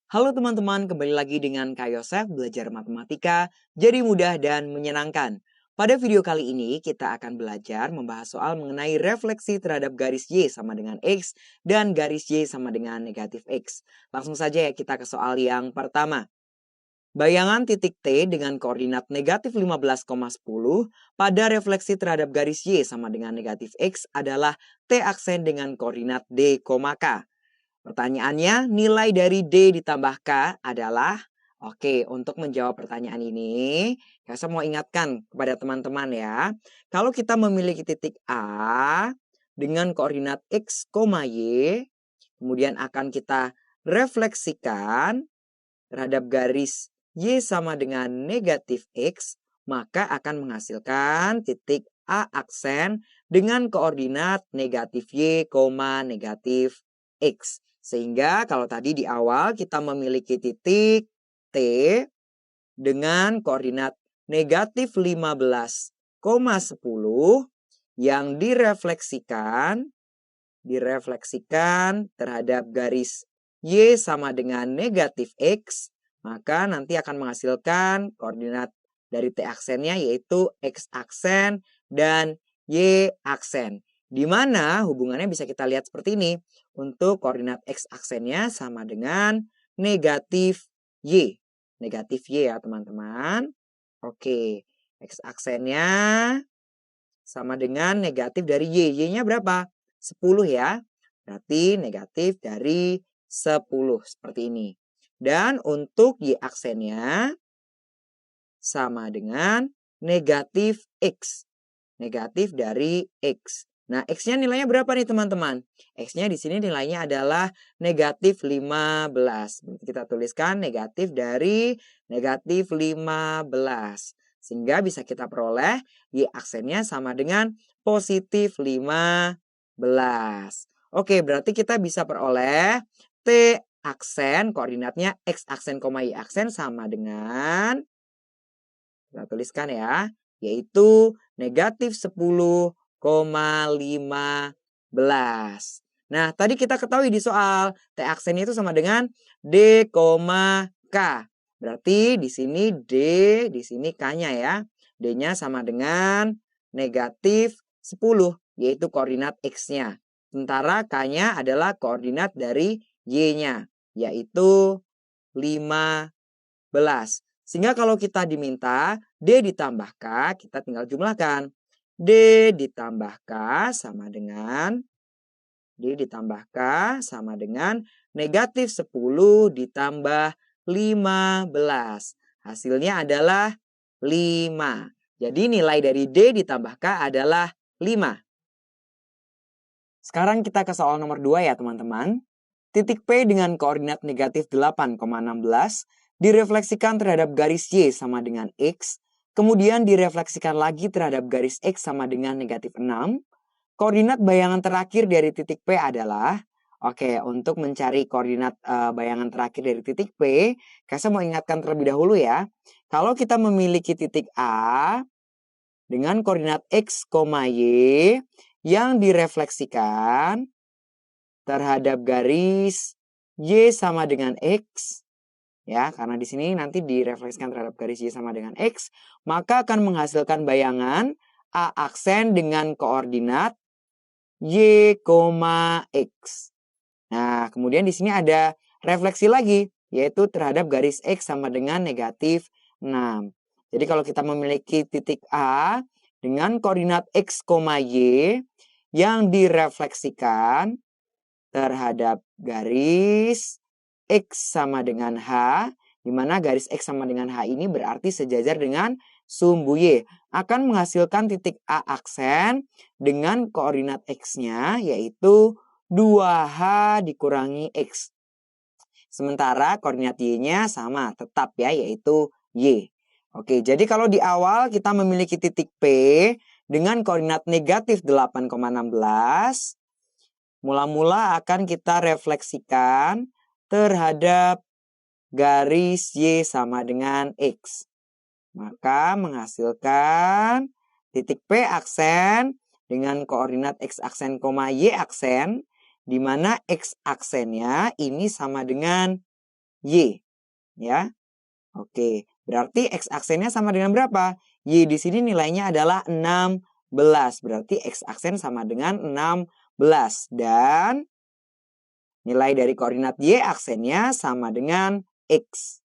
Halo teman-teman, kembali lagi dengan Kak Yosef belajar matematika jadi mudah dan menyenangkan. Pada video kali ini kita akan belajar membahas soal mengenai refleksi terhadap garis Y sama dengan X dan garis Y sama dengan negatif X. Langsung saja ya kita ke soal yang pertama. Bayangan titik T dengan koordinat negatif 15,10 pada refleksi terhadap garis Y sama dengan negatif X adalah T aksen dengan koordinat D, K. Pertanyaannya, nilai dari D ditambah K adalah, oke, untuk menjawab pertanyaan ini, saya mau ingatkan kepada teman-teman ya. Kalau kita memiliki titik A dengan koordinat X, Y, kemudian akan kita refleksikan terhadap garis Y sama dengan negatif X, maka akan menghasilkan titik A aksen dengan koordinat negatif Y, negatif X. Sehingga kalau tadi di awal kita memiliki titik T dengan koordinat negatif 15,10 yang direfleksikan terhadap garis Y sama dengan negatif X, maka nanti akan menghasilkan koordinat dari T aksennya yaitu X aksen dan Y aksen. Di mana hubungannya bisa kita lihat seperti ini. Untuk koordinat X aksennya sama dengan negatif Y. Negatif Y ya teman-teman. Oke, X aksennya sama dengan negatif dari Y. Y-nya berapa? 10 ya. Berarti negatif dari 10 seperti ini. Dan untuk Y aksennya sama dengan negatif X. Negatif dari X. Nah, X-nya nilainya berapa nih teman-teman? X-nya di sini nilainya adalah negatif 15. Berarti kita tuliskan negatif dari negatif 15. Sehingga bisa kita peroleh Y aksennya sama dengan positif 15. Oke, berarti kita bisa peroleh T aksen koordinatnya X aksen, Y aksen sama dengan, kita tuliskan ya, yaitu negatif 10,15. Nah, tadi kita ketahui di soal T aksennya itu sama dengan D, K. Berarti di sini D, di sini K-nya ya. D-nya sama dengan negatif 10, yaitu koordinat X-nya. Sementara K-nya adalah koordinat dari Y-nya, yaitu 15. Sehingga kalau kita diminta D ditambah K, kita tinggal jumlahkan. D ditambah K sama dengan negatif 10 ditambah 15. Hasilnya adalah 5. Jadi nilai dari D ditambah K adalah 5. Sekarang kita ke soal nomor 2 ya teman-teman. Titik P dengan koordinat negatif 8,16 direfleksikan terhadap garis Y sama dengan X, kemudian direfleksikan lagi terhadap garis X sama dengan negatif 6. Koordinat bayangan terakhir dari titik P adalah, oke, untuk mencari koordinat bayangan terakhir dari titik P, saya mau ingatkan terlebih dahulu ya. Kalau kita memiliki titik A dengan koordinat X, Y yang direfleksikan terhadap garis Y sama dengan X, ya, karena di sini nanti direfleksikan terhadap garis Y sama dengan X, maka akan menghasilkan bayangan A aksen dengan koordinat Y, X. Nah, kemudian di sini ada refleksi lagi, yaitu terhadap garis X sama dengan negatif 6. Jadi kalau kita memiliki titik A dengan koordinat X, Y yang direfleksikan terhadap garis X sama dengan H, di mana garis X sama dengan H ini berarti sejajar dengan sumbu Y, akan menghasilkan titik A aksen dengan koordinat X-nya yaitu 2H dikurangi X. Sementara koordinat Y-nya sama, tetap ya, yaitu Y. Oke, jadi kalau di awal kita memiliki titik P dengan koordinat negatif 8,16, mula-mula akan kita refleksikan terhadap garis Y sama dengan X. Maka menghasilkan titik P aksen dengan koordinat X aksen, Y aksen, di mana X aksennya ini sama dengan Y. Ya. Oke, berarti X aksennya sama dengan berapa? Y di sini nilainya adalah 16. Berarti X aksen sama dengan 16. Dan nilai dari koordinat Y aksennya sama dengan X.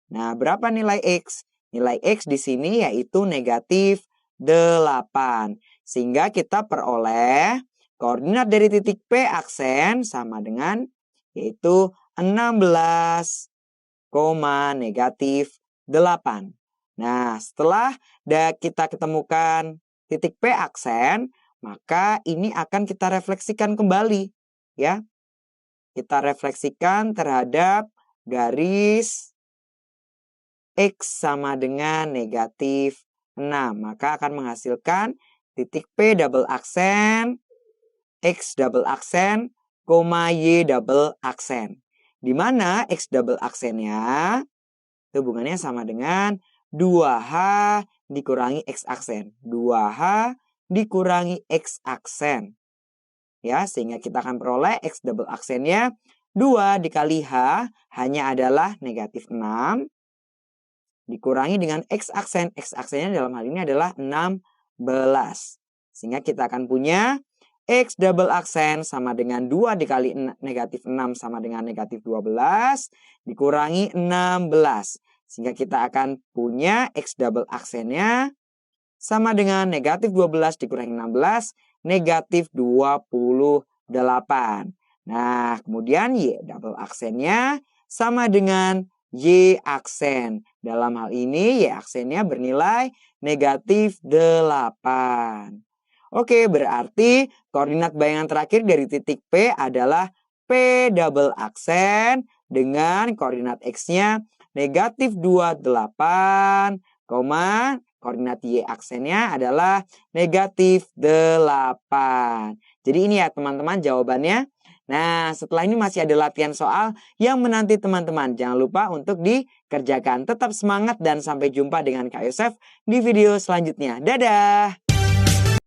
Nah, berapa nilai X? Nilai X di sini yaitu negatif 8. Sehingga kita peroleh koordinat dari titik P aksen sama dengan yaitu 16, negatif 8. Nah, setelah kita ketemukan titik P aksen, maka ini akan kita refleksikan kembali. Ya, kita refleksikan terhadap garis X sama dengan negatif 6. Maka akan menghasilkan titik P double aksen, X double aksen, Y double aksen. Di mana X double aksennya hubungannya sama dengan 2H dikurangi X aksen. 2H dikurangi X aksen. Ya, sehingga kita akan peroleh X double aksennya 2 dikali H hanya adalah negatif 6. Dikurangi dengan X aksen. X aksennya dalam hal ini adalah 16. Sehingga kita akan punya X double aksen sama dengan 2 dikali negatif 6 sama dengan negatif 12 dikurangi 16. Sehingga kita akan punya X double aksennya sama dengan negatif 12 dikurangi 16, negatif 28. Nah, kemudian Y double aksennya sama dengan Y aksen. Dalam hal ini Y aksennya bernilai negatif 8. Oke, berarti koordinat bayangan terakhir dari titik P adalah P double aksen dengan koordinat X-nya negatif 28, koordinat Y aksennya adalah negatif 8. Jadi ini ya teman-teman jawabannya. Nah, setelah ini masih ada latihan soal yang menanti teman-teman. Jangan lupa untuk dikerjakan. Tetap semangat dan sampai jumpa dengan Kak Yosef di video selanjutnya. Dadah!